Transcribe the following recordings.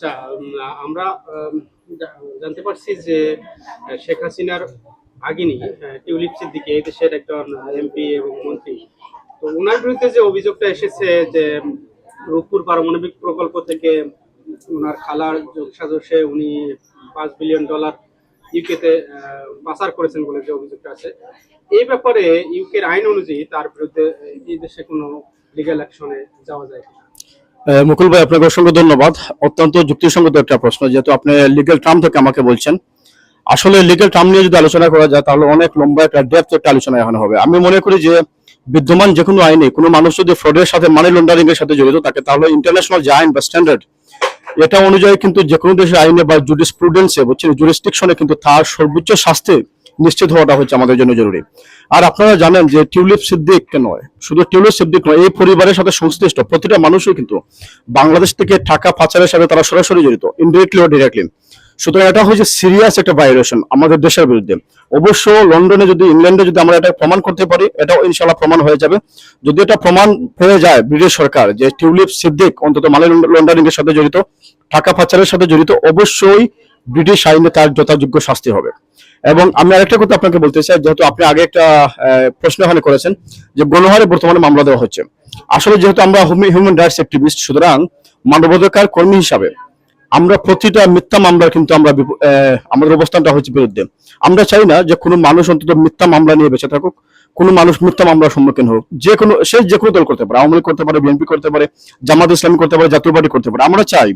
আচ্ছা, আমরা জানতে পারছি যে শেখ হাসিনার ভগিনী টিউলিপ সিদ্দিকী এই দেশের একজন এমপি এবং মন্ত্রী। তো ওনার বিরুদ্ধে যে অভিযোগটা এসেছে যে রূপপুর পারমাণবিক প্রকল্প থেকে ওনার খালার যোগসাজশে উনি $5 বিলিয়ন ইউকেতে পাচার করেছেন বলে যে অভিযোগটা আছে, এই ব্যাপারে ইউকের আইন অনুযায়ী তার বিরুদ্ধে এই দেশে কোনো লিগ্যাল অ্যাকশনে যাওয়া যায় কিনা? মুকুল ভাই, আপনাকে অসংখ্য ধন্যবাদ। অত্যন্ত যুক্তিসঙ্গত একটা প্রশ্ন, যেহেতু আপনি লিগ্যাল টার্ম থেকে আমাকে বলছেন। আসলে লিগ্যাল টার্ম নিয়ে যদি আলোচনা করা যায় তাহলে অনেক লম্বা একটা ডেপথ একটা আলোচনা এখন হবে। আমি মনে করি যে বিদ্যমান যে কোনো আইনে কোনো মানুষ যদি ফ্রডের সাথে মানি লন্ডারিং এর সাথে জড়িত থাকে, তাহলে ইন্টারন্যাশনাল যে আইন বা স্ট্যান্ডার্ড, এটা অনুযায়ী কিন্তু যে কোনো দেশের আইনে বা জুরিসপ্রুডেন্সে বুঝছেন জুরিসডিকশনে কিন্তু তার সর্বোচ্চ শাস্তি নিশ্চিত হওয়াটা হচ্ছে আমাদের জন্য জরুরি। আর আপনারা জানেন যে টিউলিপ সিদ্দিক নয়, শুধু টিউলিপ সিদ্দিক নয়, এই পরিবারের সাথে সংশ্লিষ্ট প্রতিটা মানুষই কিন্তু বাংলাদেশ থেকে টাকা পাচারের সাথে তারা সরাসরি জড়িত, ইনডিরেক্টলি ও ডিরেক্টলি। সুতরাং এটা হচ্ছে সিরিয়াস একটা ভায়োলেশন আমাদের দেশের বিরুদ্ধে। অবশ্য লন্ডনে যদি ইংল্যান্ডে যদি আমরা এটা প্রমাণ করতে পারি, এটাও ইনশাল্লাহ প্রমাণ হয়ে যাবে। যদি এটা প্রমাণ হয়ে যায় ব্রিটিশ সরকার যে টিউলিপ সিদ্দিক অন্তত মানি লন্ডারিং এর সাথে জড়িত, টাকা পাচারের সাথে জড়িত, অবশ্যই ব্রিটিশ আইনে তার যথাযোগ্য শাস্তি হবে। এবং আমি আরেকটা কথা আপনাকে বলতে চাই, যেহেতু আপনি আগে একটা প্রশ্ন এখানে করেছেন যে গণহারে বর্তমানে মামলা দেওয়া হচ্ছে। আসলে যেহেতু আমরা হিউম্যান রাইটস অ্যাক্টিভিস্ট, সুতরাং মানবাধিকার কর্মী হিসাবে আমরা প্রতিটা মিথ্যা মামলার কিন্তু আমরা আমাদের অবস্থানটা হচ্ছে বিরুদ্ধে। আমরা চাই না যে কোনো মানুষ অন্তত মিথ্যা মামলা নিয়ে বেঁচে থাকুক, কোনো মানুষ মিথ্যা মামলার সম্মুখীন হোক। যে কোনো দল করতে পারে, আওয়ামী লীগ করতে পারে, বিএনপি করতে পারে, জামাত ইসলামী করতে পারে, জাতীয় পার্টি করতে পারে। আমরা চাই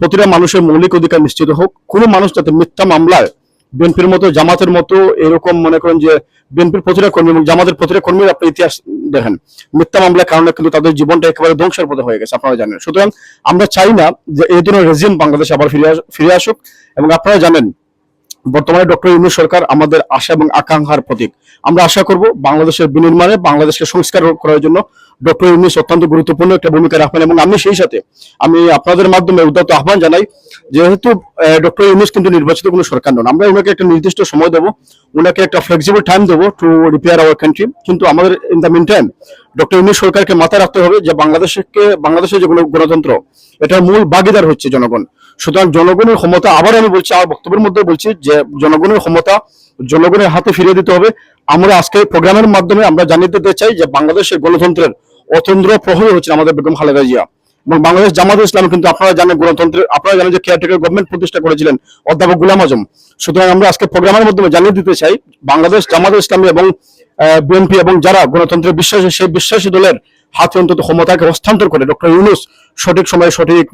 প্রতিটা মানুষের মৌলিক অধিকার নিশ্চিত হোক। কোনো মানুষ যাতে মিথ্যা মামলায় বিএনপির মতো, জামাতের মতো, এরকম মনে করেন যে বিএনপির প্রতিটা কর্মী এবং জামাতের প্রতিটা কর্মীর আপনি ইতিহাস দেখেন, মিথ্যা মামলার কারণে কিন্তু তাদের জীবনটা একেবারে ধ্বংসের পথে হয়ে গেছে, আপনারা জানেন। সুতরাং আমরা চাই না যে এই ধরনের রেজিম বাংলাদেশে আবার ফিরে আসুক। এবং আপনারা জানেন বর্তমানে ডক্টর ইউনূস সরকার আমাদের আশা এবং আকাঙ্ক্ষার প্রতীক। আমরা আশা করব বাংলাদেশের বিনির্মাণে, বাংলাদেশকে সংস্কার করার জন্য ডক্টর ইউনূস অত্যন্ত গুরুত্বপূর্ণ একটা ভূমিকা রাখবেন। এবং আমি সেই সাথে আপনাদের মাধ্যমে উদাত্ত আহ্বান জানাই, যেহেতু ডক্টর ইউনূস কিন্তু নির্বাচিত কোনো সরকার নন, আমরা ওনাকে একটা নির্দিষ্ট সময় দেবো, ওনাকে একটা ফ্লেক্সিবল টাইম দেবো টু রিপেয়ার আওয়ার কান্ট্রি। কিন্তু আমাদের in the meantime doctor Yunus সরকারকে মাথায় রাখতে হবে যে বাংলাদেশের যে গণতন্ত্র, এটার মূল ভাগিদার হচ্ছে জনগণ। সুতরাং জনগণের ক্ষমতা, আবার আমি বলছি, আমার বক্তব্যের মধ্যে বলছি যে জনগণের ক্ষমতা জনগণের হাতে ফিরিয়ে দিতে হবে। আমরা আজকে প্রোগ্রামের মাধ্যমে আমরা জানিয়ে দিতে চাই যে বাংলাদেশের গণতন্ত্রের অতন্দ্র প্রহরী হচ্ছেন আমাদের বেগম খালেদা জিয়া এবং বাংলাদেশ জামাত ইসলাম। কিন্তু আপনারা জানেন গণতন্ত্রের, আপনারা জানেন যে কেয়ারটেকার গভর্নমেন্ট প্রতিষ্ঠা করেছিলেন অধ্যাপক গোলাম আজম। সুতরাং আমরা আজকে প্রোগ্রামের মাধ্যমে জানিয়ে দিতে চাই বাংলাদেশ জামাত ইসলামী এবং বিএনপি এবং যারা গণতন্ত্রের বিশ্বাসী, সেই বিশ্বাসী দলের হাতে অন্তত ক্ষমতাকে হস্তান্তর করে ডক্টর ইউনূস সঠিক সময়ে সঠিক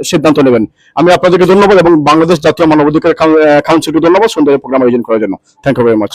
সিদ্ধান্ত নেবেন। আমি আপনাদেরকে ধন্যবাদ এবং বাংলাদেশ জাতীয় মানবাধিকার কাউন্সিলকে ধন্যবাদ সুন্দর প্রোগ্রাম আয়োজন করার জন্য। Thank you very much.